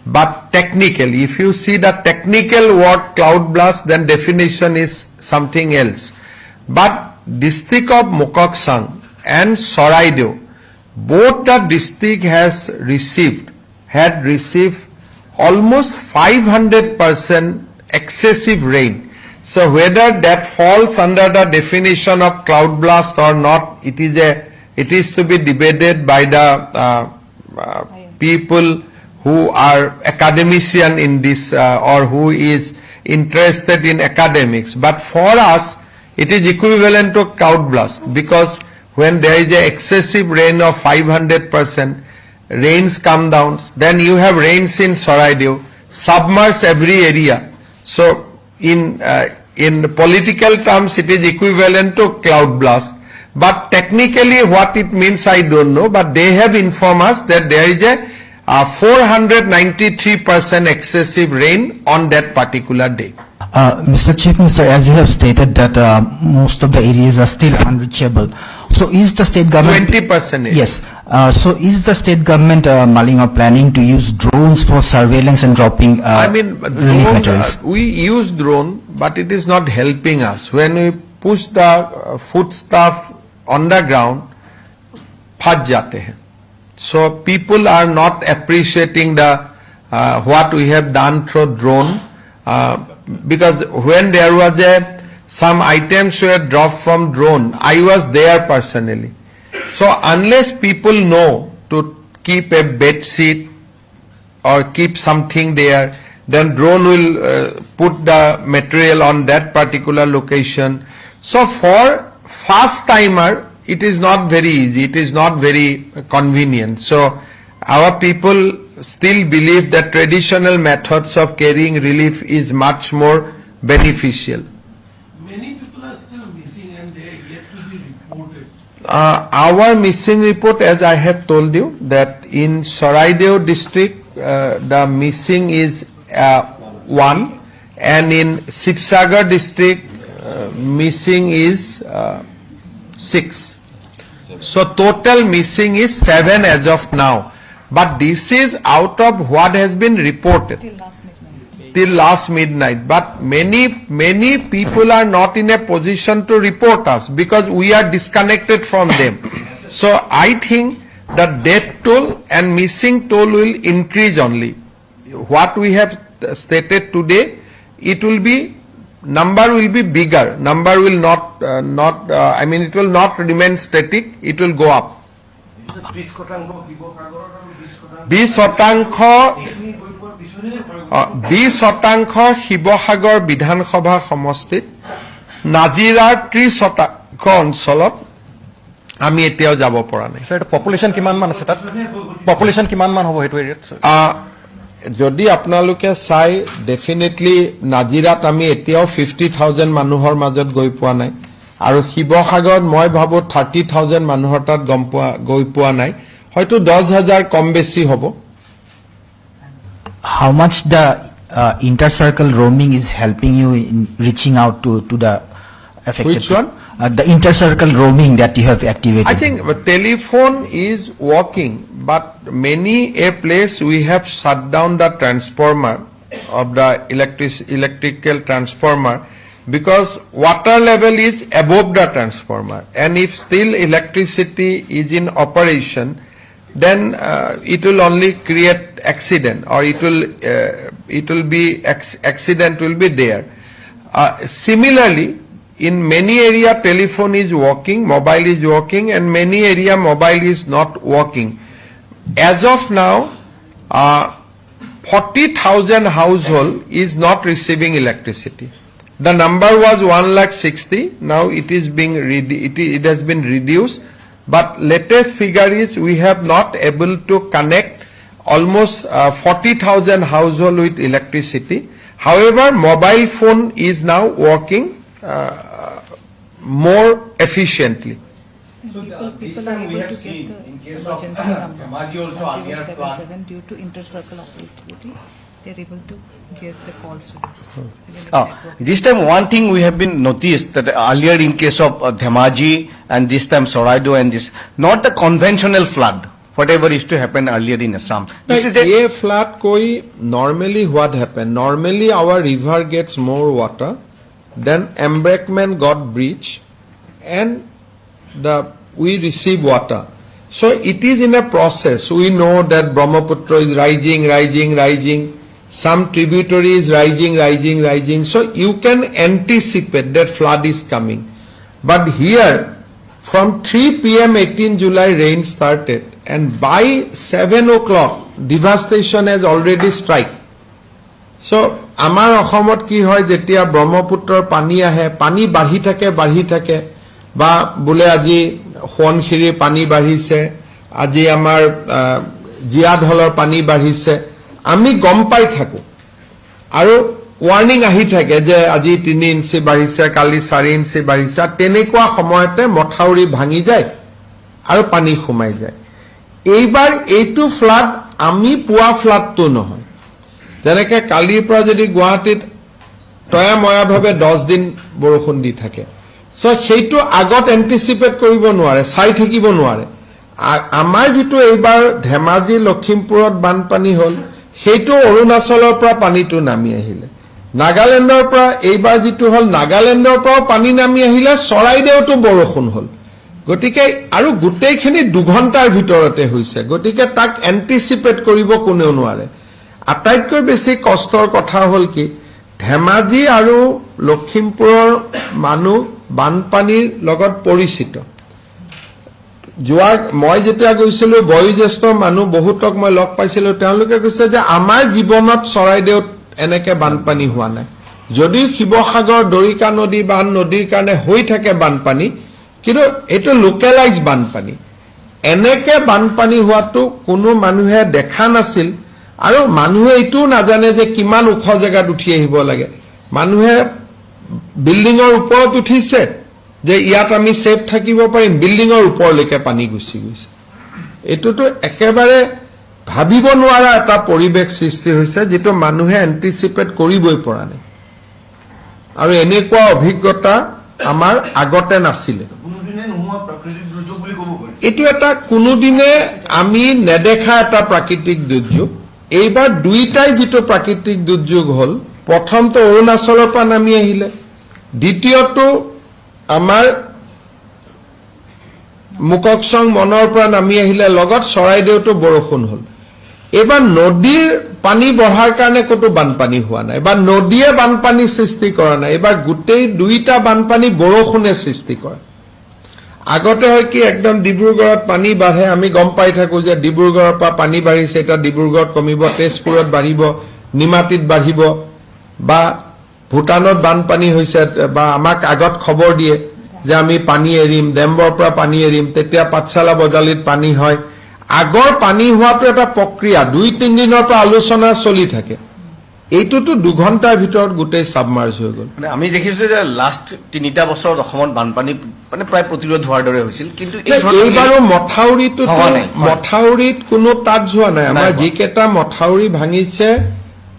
but technically, if you see the technical word cloud blast, then definition is something else. But district of Mokoksang and Soraideo, both the district had received almost 500% excessive rain. So whether that falls under the definition of cloud blast or not, it is to be debated by the people who are academician in this or who is interested in academics. But for us, it is equivalent to cloud blast, because when there is a excessive rain of 500%, rains come down, then you have rains in Soraideo, submerge every area. So in political terms, it is equivalent to cloud blast. But technically what it means, I don't know. But they have informed us that there is a 493% excessive rain on that particular day. Mr. Chief Minister, as you have stated that most of the areas are still unreachable. So is the state government... 20%. Yes. So is the state government, Malinga, planning to use drones for surveillance and dropping relief materials? We use drone, but it is not helping us. When we push the foodstuff on the ground, phaj jate hain. So people are not appreciating the what we have done through drone, because when there was some items were dropped from drone, I was there personally. So unless people know to keep a bed sheet or keep something there, then drone will put the material on that particular location. So for first timer, it is not very easy, it is not very convenient. So our people still believe that traditional methods of carrying relief is much more beneficial. Many people are still missing and they are yet to be reported. Our missing report, as I have told you, that in Soraideo district, the missing is 1, and in Sibsagar district, missing is 6. So total missing is 7 as of now. But this is out of what has been reported till last midnight. But many people are not in a position to report us because we are disconnected from them. So I think the death toll and missing toll will increase only. What we have stated today, it will be, number will be bigger. Number will not, it will not remain static. It will go up. 20 শতাংশ শিৱসাগৰ বিধানসভা সমষ্টিত, নাজিৰাৰ 30 শতাংশ অঞ্চলত আমি এতিয়াও যাব পৰা নাই। স্যার পপুলেশন কিমান মান আছে তাত? পপুলেশন কিমান মান হ'ব হেতু এৰিয়াত? যদি আপোনালোকে চাই, ডেফিনেটলি নাজিৰাত আমি এতিয়াও 50,000 মানুহৰ মাজত গৈ পোৱা নাই, আৰু শিৱসাগৰত মই ভাবো 30,000 মানুহৰ তাত গৈ পোৱা নাই, হয়তো 10,000 কম বেছি হ'ব। How much the inter-circle roaming is helping you in reaching out to the affected? Which one? The inter-circle roaming that you have activated. I think telephone is working, but many a place we have shut down the transformer of the electrical transformer, because water level is above the transformer, and if still electricity is in operation, then it will only create accident, or it will be accident will be there. Similarly, in many area telephone is working, mobile is working, and many area mobile is not working. As of now, 40,000 household is not receiving electricity. The number was 1,60,000. Now it is being it has been reduced. But latest figure is we have not able to connect almost 40,000 household with electricity. However, mobile phone is now working more efficiently. So people are able to get the emergency number. Due to inter-circle operativity, they're able to give the calls to us. This time, one thing we have been noticed that earlier in case of Dhemaji and this time Soraido and this, not the conventional flood, whatever used to happen earlier in Assam. This is a, ये flood कोई normally what happen? Normally our river gets more water, then embankment got breached, and we receive water. So it is in a process. We know that Brahmaputra is rising. Some tributary is rising. So you can anticipate that flood is coming. But here, from 3 p.m. 18 July rain started, and by 7 o'clock devastation has already struck. So আমাৰ অসমত কি হয় যেতিয়া ব্ৰহ্মপুত্ৰৰ পানী আহে পানী বাঢ়ি থাকে বা বোলে আজি সোৱণশিৰিৰ পানী বাঢ়িছে আজি আমাৰ জিয়াঢলৰ পানী বাঢ়িছে আমি গম পাই থাকো আৰু ওয়াৰ্নিং আহি থাকে যে আজি 3 ইঞ্চি বাঢ়িছে কালি 4 ইঞ্চি বাঢ়িছে তেনেকুৱা সময়তে মথাউৰি ভাঙি যায় আৰু পানী সোমাই যায় এইবাৰ এইটো ফ্লাড আমি পোৱা ফ্লাডটো নহয় যেনেকে কালিৰ পৰা যদি গুৱাহাটীত তয়াময়াভাৱে 10 দিন বৰষুণ দি থাকে সো সেইটো আগত এন্টিসিপেট কৰিব নোৱাৰে চাই থাকিব নোৱাৰে আমাৰ যেটো এইবাৰ ধেমাজি লখিমপুৰত বানপানী হল সেইটো অৰুণাচলৰ পৰা পানীটো নামি আহিলে নাগালেণ্ডৰ পৰা এইবাৰ যেটো হল নাগালেণ্ডৰ পৰা পানী নামি আহিলে চৰাইদেউতো বৰষুণ হল গতিকে আৰু গুটেইখিনি 2 ঘণ্টাৰ ভিতৰতে হৈছে গতিকে তাক এন্টিসিপেট কৰিব কোনেও নোৱাৰে আটাইতকৈ বেছি কষ্টৰ কথা হল কি ধেমাজি আৰু লখিমপুৰৰ মানুহ বানপানীৰ লগত পৰিচিত যোৱাৰ মই যেতিয়া গৈছিলো বয়োজ্যেষ্ঠ মানুহ বহুতক মই লগ পাইছিলো তেওঁলোকে কৈছে যে আমাৰ জীৱনত চৰাইদেউত এনেকে বানপানী হোৱা নাই যদি শিৱসাগৰ দৰিকা নদী বা নদীৰ কাৰণে হৈ থাকে বানপানী কিন্তু এটো লোকেলাইজ বানপানী এনেকে বানপানী হোৱাটো কোনো মানুহে দেখা নাছিল আৰু মানুহে এটো নাজানে যে কিমান উখ জায়গাত উঠি আহিব লাগে মানুহে বিল্ডিংৰ ওপৰত উঠিছে যে ইয়াত আমি সেফ থাকিব পাৰিম বিল্ডিংৰ ওপৰলৈকে পানী গুছি গৈছে এটোটো একেবাৰে ভাবিব নোৱাৰা এটা পৰিবেশ সৃষ্টি হৈছে যেটো মানুহে এন্টিসিপেট কৰিবই পৰা নাই আৰু এনেকুৱা অভিজ্ঞতা আমাৰ আগতে নাছিল এটো এটা কোনোদিনে আমি নেদেখা এটা প্ৰাকৃতিক দুৰ্যোগ এইবাৰ দুইটাই যেটো প্ৰাকৃতিক দুৰ্যোগ হল প্ৰথমটো অৰুণাচলৰ পৰা নামি আহিলে দ্বিতীয়টো আমাৰ মুককচং মনৰ পৰা নামি আহিলে লগত চৰাইদেউতো বৰষুণ হল এবাৰ নদীৰ পানী বঢ়াৰ কাৰণে কতো বানপানী হোৱা নাই বা নদীয়ে বানপানী সৃষ্টি কৰা নাই এবাৰ গুটেই দুইটা বানপানী বৰষুণে সৃষ্টি কৰে আগতে হয় কি একদম ডিব্ৰুগড়ত পানী বাঢ়ে আমি গম পাই থাকো যে ডিব্ৰুগড়ৰ পৰা পানী বাঢ়িছে এটা ডিব্ৰুগড়ত কমিব তেজপুৰত বাঢ়িব নিমাতীত বাঢ়িব বা ভুটানত বানপানী হৈছে বা আমাক আগত খবৰ দিয়ে যে আমি পানী এৰিম ডেম্বৰ পৰা পানী এৰিম তেতিয়া পাঠশালা বজালিত পানী হয় আগৰ পানী হোৱাটো এটা প্ৰক্ৰিয়া 2-3 দিনৰ পৰা আলোচনা চলি থাকে এইটোতো 2 ঘণ্টাৰ ভিতৰত গুটেই সাবমাৰ্জ হৈ গল মানে আমি দেখিছো যে লাষ্ট 3টা বছৰত অসমত বানপানী মানে প্ৰায় প্ৰতিৰোধ হোৱাৰ দৰে হৈছিল কিন্তু এইবাৰো মথাউৰিত কোনো তাত যোৱা নাই আমাৰ যিকেটা মথাউৰি ভাঙিছে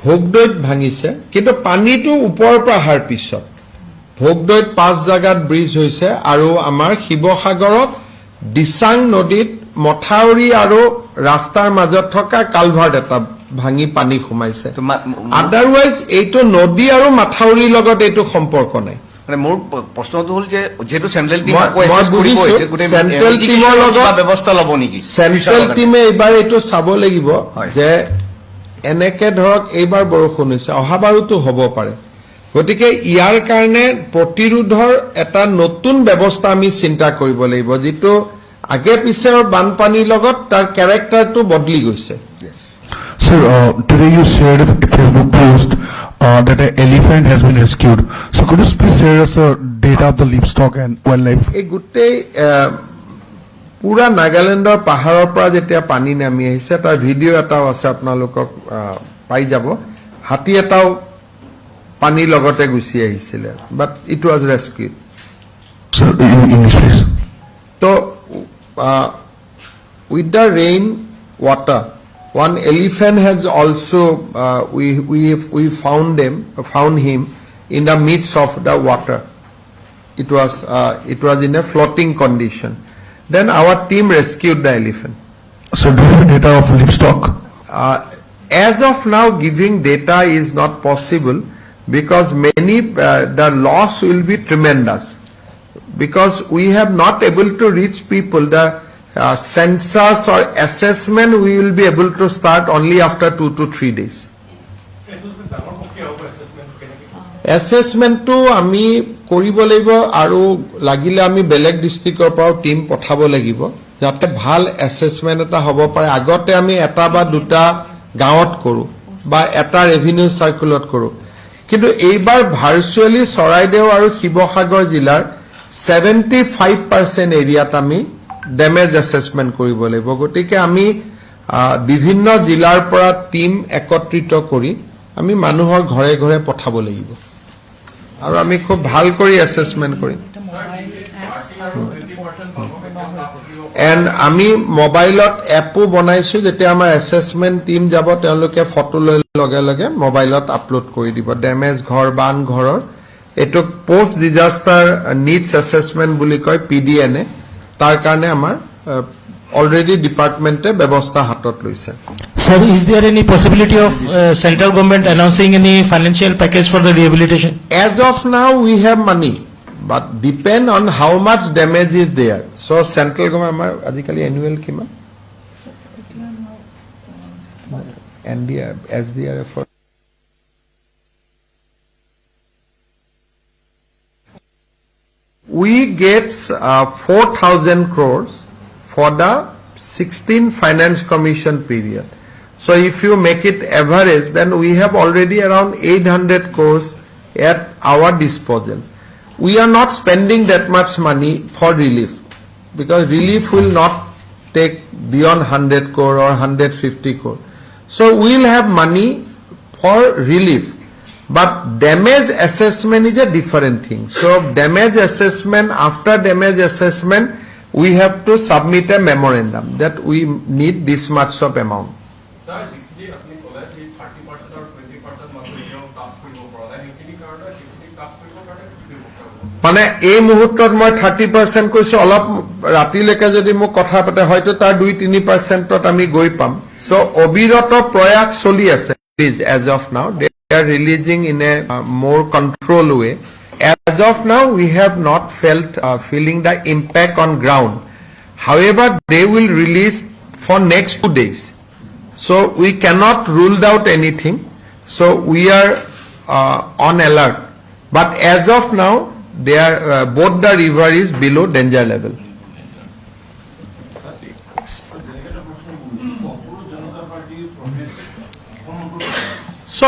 ভোগদৈত ভাঙিছে কিন্তু পানীটো ওপৰৰ পৰা হাৰ পিছত ভোগদৈত 5 জাগাত ব্ৰিজ হৈছে আৰু আমাৰ শিৱসাগৰত দিচাং নদীত মথাউৰি আৰু ৰাস্তাৰ মাজত থকা কালভাৰ্ট এটা ভাঙি পানী সোমাইছে আদাৰৱাইজ এইটো নদী আৰু মাথাউৰিৰ লগত এইটো সম্পৰ্ক নাই মানে মোৰ প্ৰশ্নটো হল যে যেটো সেন্ট্ৰেল টিম সেন্ট্ৰেল টিমৰ লগত ব্যৱস্থা লব নেকি সেন্ট্ৰেল টিমে এবাৰ এইটো চাব লাগিব যে এনেকে ধৰক এইবাৰ বৰষুণ হৈছে অহাবাৰুতো হ'ব পাৰে গতিকে ইয়াৰ কাৰণে প্ৰতিৰোধৰ এটা নতুন ব্যৱস্থা আমি চিন্তা কৰিব লাগিব যেটো আগে পিছৰ বানপানীৰ লগত তাৰ ক্যাৰেক্টাৰটো বদলি গৈছে Sir, today you shared a Facebook post that an elephant has been rescued. So could you please share us the data of the livestock and wildlife? এই গুটেই পুরা নাগালেণ্ডৰ পাহাৰৰ পৰা যেতিয়া পানী নামি আহিছে তাৰ ভিডিও এটাও আছে আপোনালোকক পাই যাব হাতী এটাও পানী লগতে গুছি আহিছিল but it was rescued Sir, in English please. তো with the rain water one elephant has also we found him in the midst of the water. It was in a floating condition. Then our team rescued the elephant. So do you have data of livestock? As of now, giving data is not possible because the loss will be tremendous. Because we have not able to reach people, the census or assessment we will be able to start only after 2 to 3 days. Assessment to আমি কৰিব লাগিব আৰু লাগিলে আমি বেলেগ ডিস্ট্ৰিক্টৰ পৰা team পঠাব লাগিব যাতে ভাল এসেসমেন্ট এটা হ'ব পাৰে আগতে আমি এটা বা দুটা গাঁৱত কৰো বা এটা ৰেভিনিউ সাৰ্কুলত কৰো কিন্তু এইবাৰ ভাৰ্চুৱেলি চৰাইদেউ আৰু শিৱসাগৰ জিলাৰ 75% এৰিয়াত আমি ড্যামেজ এসেসমেন্ট কৰিব লাগিব গতিকে আমি বিভিন্ন জিলাৰ পৰা টিম একত্ৰিত কৰি আমি মানুহৰ ঘৰে ঘৰে পঠাব লাগিব আৰু আমি খুব ভাল কৰি এসেসমেন্ট কৰিম এন্ড আমি মোবাইলত এপও বনাইছো যেতে আমাৰ এসেসমেন্ট টিম যাব তেওঁলোকে ফটো লৈ লগে লগে মোবাইলত আপলোড কৰি দিব ড্যামেজ ঘৰ বান ঘৰৰ এটো পোষ্ট ডিজাস্টাৰ নিডছ এসেসমেন্ট বুলি কয় পিডিএনএ তাৰ কাৰণে আমাৰ অলৰেডি ডিপাৰ্টমেন্টে ব্যৱস্থা হাতত লৈছে Sir, is there any possibility of central government announcing any financial package for the rehabilitation? As of now, we have money, but depend on how much damage is there. So, central government, adhikali annual kima? NDRF, SDRF. We get 4,000 crores for the 16 Finance Commission period. So if you make it average, then we have already around 800 crores at our disposal. We are not spending that much money for relief because relief will not take beyond 100 crore or 150 crore. So we will have money for relief. But damage assessment is a different thing. So damage assessment, after damage assessment, we have to submit a memorandum that we need this much of amount. Sir, যিখিনি আপুনি ক'লে এই 30% আৰু 20% মানুহ এতিয়াও task কৰিব পৰা নাই সেইখিনি কাৰণে যিখিনি টাস্ক কৰিবৰ কাৰণে কি ব্যৱস্থা হ'ব মানে এই মুহূৰ্তত মই 30% কৈছো অলপ ৰাতিলৈকে যদি মোক কথা পাতে হয়তো তাৰ 2-3%ত আমি গৈ পাম সো অবিৰত প্ৰয়াস চলি আছে as of now they are releasing in a more control way as of now we have not feeling the impact on ground however they will release for next 2 days so we cannot rule out anything so we are on alert but as of now they are both the river is below danger level so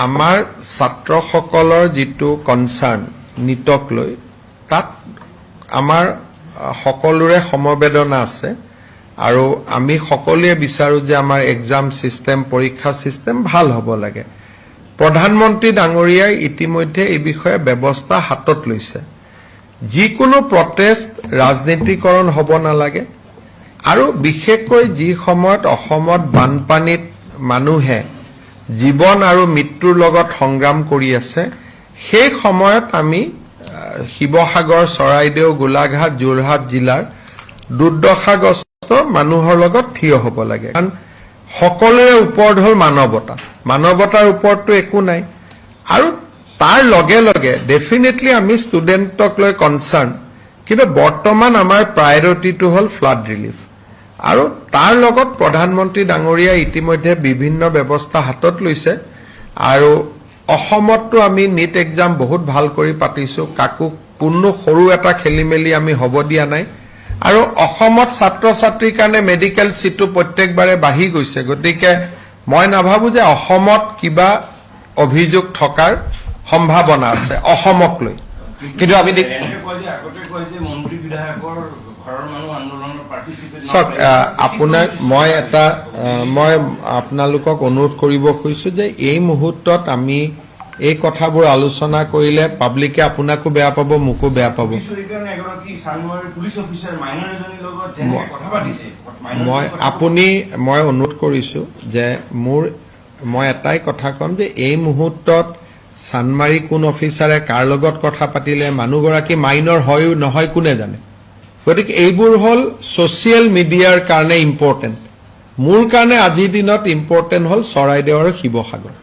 আমাৰ ছাত্ৰসকলৰ যেটো concern নিটক লৈ তাত আমাৰ সকলোৰে সমবেদনা আছে আৰু আমি সকলোৱে বিচাৰো যে আমাৰ এক্সাম সিস্টেম পৰীক্ষা সিস্টেম ভাল হ'ব লাগে প্ৰধানমন্ত্ৰী ডাঙৰীয়াই ইতিমধ্যে এই বিষয়ে ব্যৱস্থা হাতত লৈছে যিকোনো প্ৰটেষ্ট ৰাজনীতিকৰণ হ'ব নালাগে আৰু বিশেষকৈ যি সময়ত অসমত বানপানীত মানুহে জীৱন আৰু মৃত্যুৰ লগত সংগ্ৰাম কৰি আছে সেই সময়ত আমি শিৱসাগৰ চৰাইদেউ গোলাঘাট যোৰহাট জিলাৰ দুৰ্দশাগ্ৰস্ত মানুহৰ লগত থিয় হ'ব লাগে কাৰণ সকলোৰে ওপৰত হ'ল মানৱতাৰ ওপৰতটো একো নাই আৰু তাৰ লগে লগে ডেফিনেটলি আমি ষ্টুডেণ্টক লৈ কনসাৰ্ন কিন্তু বৰ্তমান আমাৰ প্ৰায়োৰিটিটো হ'ল ফ্লাড ৰিলিফ আৰু তাৰ লগত প্ৰধানমন্ত্ৰী ডাঙৰীয়া ইতিমধ্যে বিভিন্ন ব্যৱস্থা হাতত লৈছে আৰু অসমতটো আমি নিট এক্সাম বহুত ভাল কৰি পাতিছো কাকো কোনো সৰু এটা খেলিমেলি আমি হ'ব দিয়া নাই আৰু অসমত ছাত্ৰ ছাত্ৰীৰ কাৰণে মেডিকেল সিটটো প্ৰত্যেকবাৰে বাঢ়ি গৈছে গতিকে মই নাভাবো যে অসমত কিবা অভিযোগ থকাৰ সম্ভাৱনা আছে অসমক লৈ কিন্তু আমি মন্ত্ৰী বিধায়কৰ ঘৰৰ মানুহ আন্দোলনৰ পাৰ্টিচিপেট আপোনাক মই আপোনালোকক অনুৰোধ কৰিব খুজিছো যে এই মুহূৰ্তত আমি এই কথাবোৰ আলোচনা কৰিলে পাব্লিকে আপোনাকো বেয়া পাব, মোকো বেয়া পাব। মই অনুৰোধ কৰিছো যে মই এটাই কথা ক'ম যে এই মুহূৰ্তত চানমাৰী কোন অফিচাৰে কাৰ লগত কথা পাতিলে, মানুহগৰাকী মাইনৰ হয়ও নহয় কোনে জানে। গতিকে এইবোৰ হ'ল ছচিয়েল মিডিয়াৰ কাৰণে ইম্পৰ্টেণ্ট। মোৰ কাৰণে আজিৰ দিনত ইম্পৰ্টেণ্ট হ'ল চৰাইদেউ আৰু শিৱসাগৰ।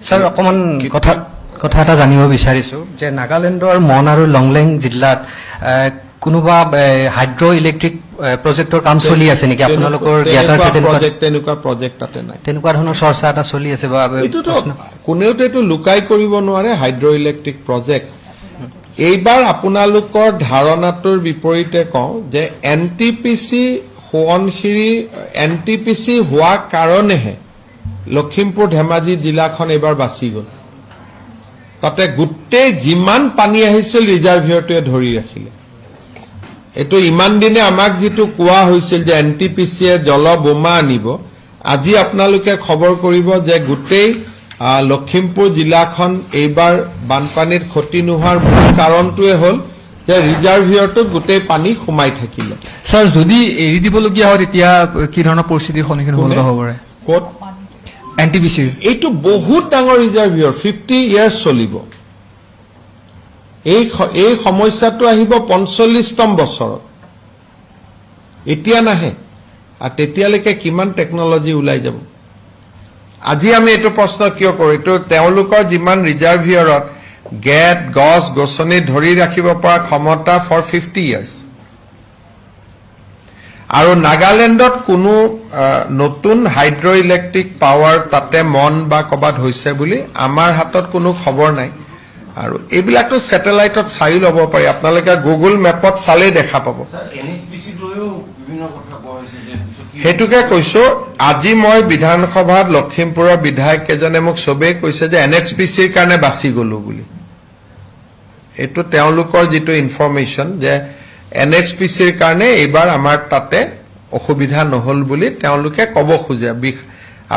স্যাৰ অকমান কথা এটা জানিব বিচাৰিছো যে নাগালেণ্ডৰ মন আৰু লংলেং জিলাত কোনোবা হাইড্ৰ ইলেক্ট্ৰিক প্ৰজেক্টৰ কাম চলি আছে নেকি আপোনালোকৰ তেনেকুৱা প্ৰজেক্ট তাতে নাই। তেনেকুৱা ধৰণৰ চৰ্চা এটা চলি আছে বা কোনেওতো এইটো লুকাই কৰিব নোৱাৰে হাইড্ৰ ইলেক্ট্ৰিক প্ৰজেক্ট। এইবাৰ আপোনালোকৰ ধাৰণাটোৰ বিপৰীতে কওঁ যে NTPC সোৱণশিৰি NTPC হোৱা কাৰণেহে লখিমপুৰ ধেমাজি জিলাখন এইবাৰ বাচি গ'ল। তাতে গোটেই যিমান পানী আহিছিল ৰিজাৰ্ভিয়ৰটোৱে ধৰি ৰাখিলে। এইটো ইমান দিনে আমাক যিটো কোৱা হৈছিল যে NTPCয়ে জল বোমা আনিব, আজি আপোনালোকে খবৰ কৰিব যে গোটেই লখিমপুৰ জিলাখন এইবাৰ বানপানীত ক্ষতি নোহোৱাৰ মূল কাৰণটোৱে হ'ল যে ৰিজাৰ্ভিয়ৰটোত গোটেই পানী সোমাই থাকিলে। স্যাৰ যদি এৰি দিবলগীয়া হয় তেতিয়া কি ধৰণৰ পৰিস্থিতিৰ সন্মুখীন হ'ব পাৰে? ক'ত NTPC এইটো বহুত ডাঙৰ ৰিজাৰ্ভিয়ৰ, 50 ইয়াৰ্ছ চলিব। এই সমস্যাটো আহিব 45তম বছৰত, এতিয়া নাহে। আৰু তেতিয়ালৈকে কিমান টেকনলজি ওলাই যাব। আজি আমি এইটো প্ৰশ্ন কিয় কৰো, এইটো তেওঁলোকৰ যিমান ৰিজাৰ্ভিয়ৰত গেট গছ গছনি ধৰি ৰাখিব পৰা ক্ষমতা ফৰ 50 ইয়াৰ্ছ। আৰু নাগালেণ্ডত কোনো নতুন হাইড্ৰ ইলেক্ট্ৰিক পাৱাৰ তাতে মন বা ক'বাত হৈছে বুলি আমাৰ হাতত কোনো খবৰ নাই। আৰু এইবিলাকতো ছেটেলাইটত চাই ল'ব পাৰি, আপোনালোকে গুগল মেপত চালেই দেখা পাব। সেইটোকে কৈছো, আজি মই বিধানসভাত লখিমপুৰৰ বিধায়ক কেইজনে মোক চবেই কৈছে যে NHPCৰ কাৰণে বাচি গলো বুলি। এইটো তেওঁলোকৰ যিটো ইনফৰমেশ্যন যে NHPCৰ কাৰণে এইবাৰ আমাৰ তাতে অসুবিধা নহল বুলি তেওঁলোকে ক'ব খোজে।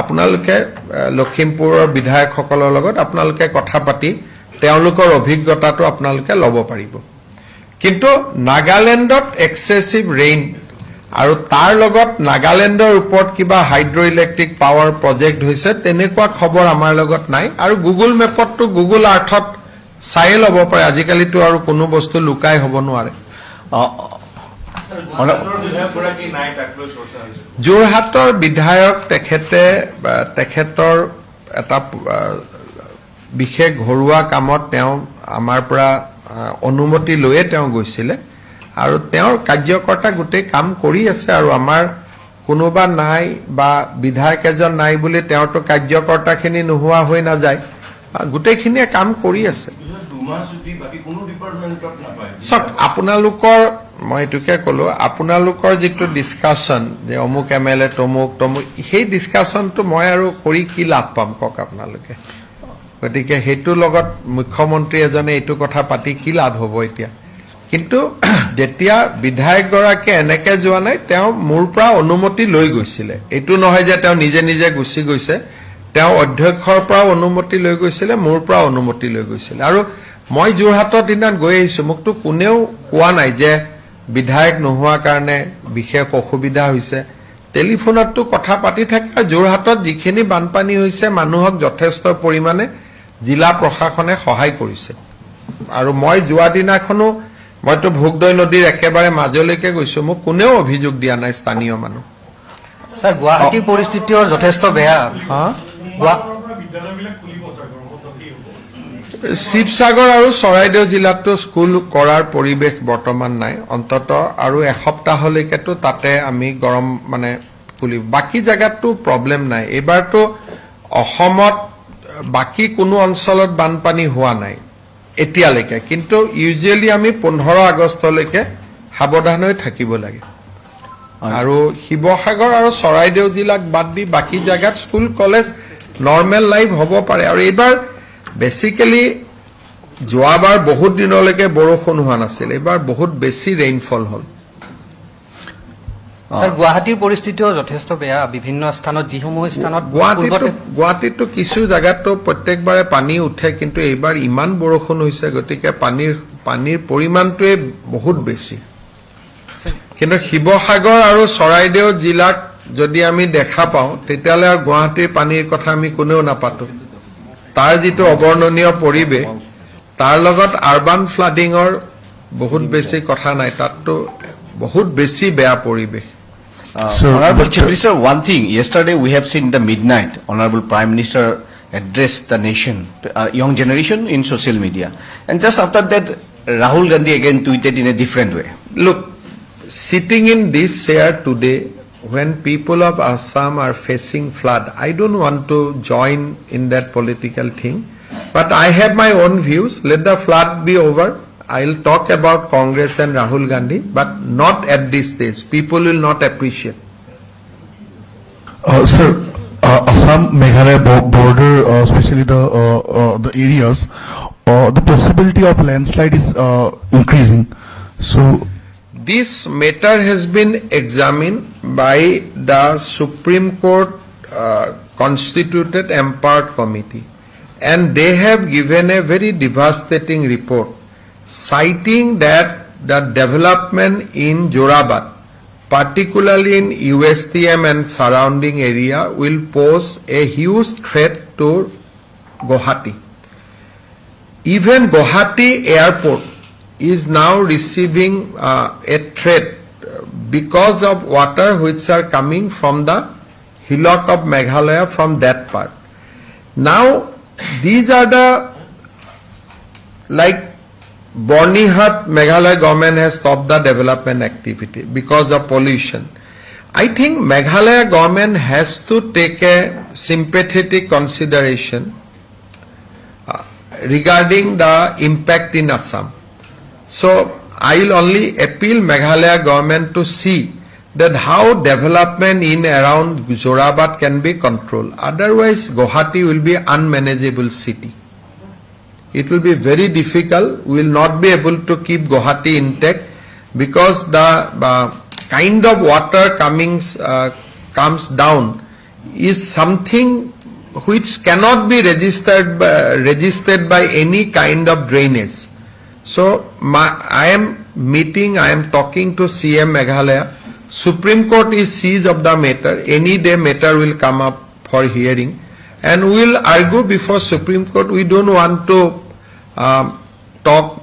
আপোনালোকে লখিমপুৰৰ বিধায়কসকলৰ লগত আপোনালোকে কথা পাতি তেওঁলোকৰ অভিজ্ঞতাটো আপোনালোকে ল'ব পাৰিব। কিন্তু নাগালেণ্ডত এক্সেছিভ ৰেইন আৰু তাৰ লগত নাগালেণ্ডৰ ওপৰত কিবা হাইড্ৰ ইলেক্ট্ৰিক পাৱাৰ প্ৰজেক্ট হৈছে তেনেকুৱা খবৰ আমাৰ লগত নাই। আৰু গুগল মেপতটো গুগল আৰ্থত চায়ে ল'ব পাৰে, আজিকালিতো আৰু কোনো বস্তু লুকাই হ'ব নোৱাৰে। যোৰহাটৰ বিধায়ক তেখেতৰ এটা বিশেষ ঘৰুৱা কামত তেওঁ আমাৰ পৰা অনুমতি লৈয়ে তেওঁ গৈছিলে আৰু তেওঁৰ কাৰ্যকৰ্তা গোটেই কাম কৰি আছে। আৰু আমাৰ কোনোবা নাই বা বিধায়ক এজন নাই বুলি তেওঁৰতো কাৰ্যকৰ্তাখিনি নোহোৱা হৈ নাযায়, গোটেইখিনিয়ে কাম কৰি আছে। চাওক, আপোনালোকৰ মই এইটোকে ক'লো, আপোনালোকৰ যিটো ডিছকাশ্যন যে অমুক MLA তমুক, সেই ডিছকাশ্যনটো মই আৰু কৰি কি লাভ পাম কওক আপোনালোকে। গতিকে সেইটোৰ লগত মুখ্যমন্ত্ৰী এজনে এইটো কথা পাতি কি লাভ হ'ব এতিয়া। কিন্তু যেতিয়া বিধায়কগৰাকীয়ে এনেকে যোৱা নাই, তেওঁ মোৰ পৰা অনুমতি লৈ গৈছিলে। এইটো নহয় যে তেওঁ নিজে নিজে গুচি গৈছে, তেওঁ অধ্যক্ষৰ পৰাও অনুমতি লৈ গৈছিলে, মোৰ পৰা অনুমতি লৈ গৈছিলে। আৰু মই যোৰহাটৰ দিনত গৈ আহিছো, মোকতো কোনেও কোৱা নাই যে বিধায়ক নোহোৱাৰ কাৰণে বিশেষ অসুবিধা হৈছে। টেলিফোনততো কথা পাতি থাকে। যোৰহাটত যিখিনি বানপানী হৈছে মানুহক যথেষ্ট পৰিমাণে জিলা প্ৰশাসনে সহায় কৰিছে। আৰু মই যোৱা দিনাখনো মইতো ভোগদৈ নদীৰ একেবাৰে মাজলৈকে গৈছো, মোক কোনেও অভিযোগ দিয়া নাই স্থানীয় মানুহ। স্যাৰ গুৱাহাটীৰ পৰিস্থিতিও যথেষ্ট বেয়া। শিৱসাগৰ আৰু চৰাইদেউ জিলাতো স্কুল কৰাৰ পৰিৱেশ বৰ্তমান নাই, অন্তত আৰু এসপ্তাহলৈকেতো তাতে আমি গৰম খুলিব। বাকী জেগাততো প্ৰব্লেম নাই। এইবাৰতো অসমত বাকী কোনো অঞ্চলত বানপানী হোৱা নাই এতিয়ালৈকে, কিন্তু ইউজুৱেলি আমি 15 আগষ্টলৈকে সাৱধান হৈ থাকিব লাগে। আৰু শিৱসাগৰ আৰু চৰাইদেউ জিলাক বাদ দি বাকী জেগাত স্কুল কলেজ নৰ্মেল লাইফ হ'ব পাৰে। আৰু এইবাৰ বেচিকেলি যোৱাবাৰ বহুত দিনলৈকে বৰষুণ হোৱা নাছিল, এইবাৰ বহুত বেছি ৰেইনফল হ'ল। স্যাৰ গুৱাহাটীৰ পৰিস্থিতিও যথেষ্ট বেয়া বিভিন্ন স্থানত যিসমূহ স্থানত গুৱাহাটীতো কিছু জাগাতো প্ৰত্যেকবাৰে পানী উঠে, কিন্তু এইবাৰ ইমান বৰষুণ হৈছে গতিকে পানীৰ পৰিমাণটোৱে বহুত বেছি। কিন্তু শিৱসাগৰ আৰু চৰাইদেউ জিলাক যদি আমি দেখা পাওঁ তেতিয়াহ'লে আৰু গুৱাহাটীৰ পানীৰ কথা আমি কোনেও নাপাতো। তাৰ যিটো অৱৰ্ণনীয় পৰিৱেশ, তাৰ লগত আৰবান ফ্লাডিঙৰ বহুত বেছি কথা নাই, তাততো বহুত বেছি বেয়া পৰিৱেশ। Honorable Chief Minister, one thing, yesterday we have seen the midnight, Honorable Prime Minister address the nation, young generation in social media. And just after that, Rahul Gandhi again tweeted in a different way. Look, sitting in this chair today, when people of Assam are facing flood, I don't want to join in that political thing, but I have my own views. Let the flood be over. I'll talk about Congress and Rahul Gandhi, but not at this stage. People will not appreciate. Sir, Assam Meghalaya border, especially the areas, the possibility of landslide is increasing. So, This matter has been examined by the Supreme Court constituted empowered committee, and they have given a very devastating report, citing that the development in Jorabad, particularly in USTM and surrounding area, will pose a huge threat to Guwahati. Even Guwahati airport is now receiving a threat because of water which are coming from the hillock of Meghalaya from that part. Now, these are the, like Bornihat, Meghalaya government has stopped the development activity because of pollution. I think Meghalaya government has to take a sympathetic consideration regarding the impact in Assam. So I'll only appeal Meghalaya government to see that how development in around Jorabad can be controlled. Otherwise, Guwahati will be unmanageable city. It will be very difficult. We will not be able to keep Guwahati intact because the kind of water comes down is something which cannot be registered by any kind of drainage. So I am talking to CM Meghalaya. Supreme Court is seized of the matter. Any day matter will come up for hearing, and we will argue before Supreme Court. We don't want to talk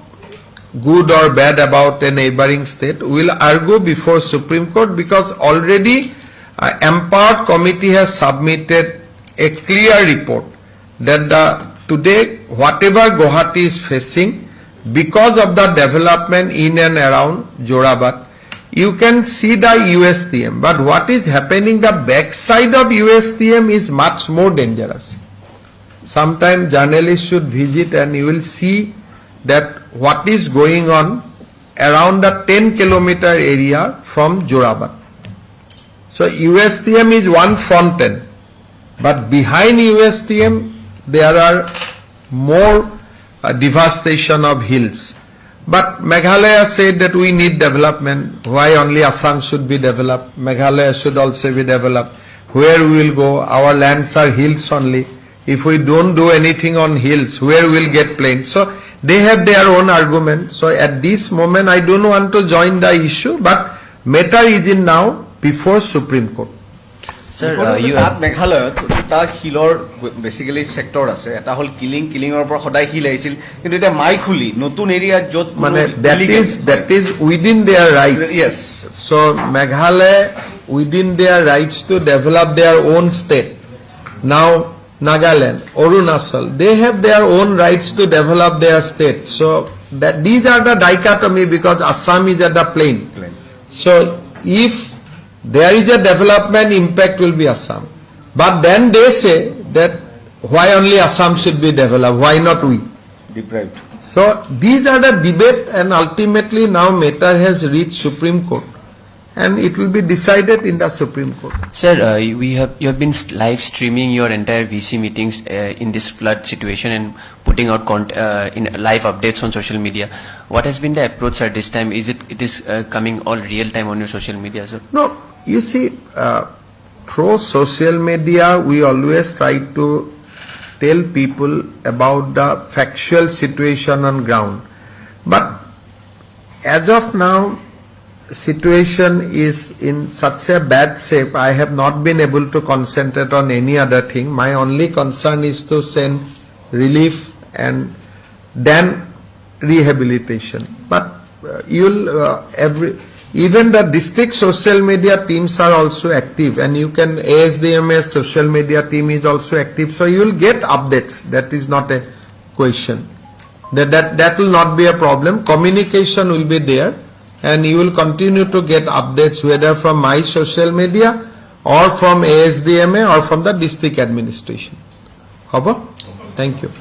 good or bad about a neighboring state. We will argue before Supreme Court because already empowered committee has submitted a clear report that today whatever Guwahati is facing, because of the development in and around Jorabad, you can see the USTM, but what is happening the backside of USTM is much more dangerous. Sometimes journalists should visit and you will see that what is going on around the 10-kilometer area from Jorabad. So USTM is one front end, but behind USTM there are more devastation of hills. But Meghalaya said that we need development. Why only Assam should be developed? Meghalaya should also be developed. Where we will go? Our lands are hills only. If we don't do anything on hills, where we will get plains? So they have their own argument. So at this moment, I don't want to join the issue, but matter is in now before Supreme Court. Sir, তাত মেঘালয়ত দুটা শিলৰ basically sector আছে, এটা হল কিলিঙৰ পৰা সদায় শিল আহিছিল, কিন্তু এতিয়া মাইখুলি নতুন এৰিয়াত য'ত মানে that is within their rights. Yes. So Meghalaya within their rights to develop their own state. Now Nagaland, Arunachal, they have their own rights to develop their state. So that these are the dichotomy because Assam is at the plain. So if there is a development, impact will be Assam. But then they say that why only Assam should be developed, why not we? Deprived. So these are the debate, and ultimately now matter has reached Supreme Court and it will be decided in the Supreme Court. Sir, you have been live streaming your entire VC meetings in this flood situation and putting out in live updates on social media. What has been the approach at this time? Is it coming all real time on your social media, sir? No, You see, through social media, we always try to tell people about the factual situation on ground. But as of now, situation is in such a bad shape, I have not been able to concentrate on any other thing. My only concern is to send relief and then rehabilitation. But even the district social media teams are also active, and you can, ASDMS social media team is also active, so you will get updates. That is not a question. That will not be a problem. Communication will be there, and you will continue to get updates whether from my social media or from ASDMA or from the district administration. Hobo? Thank you.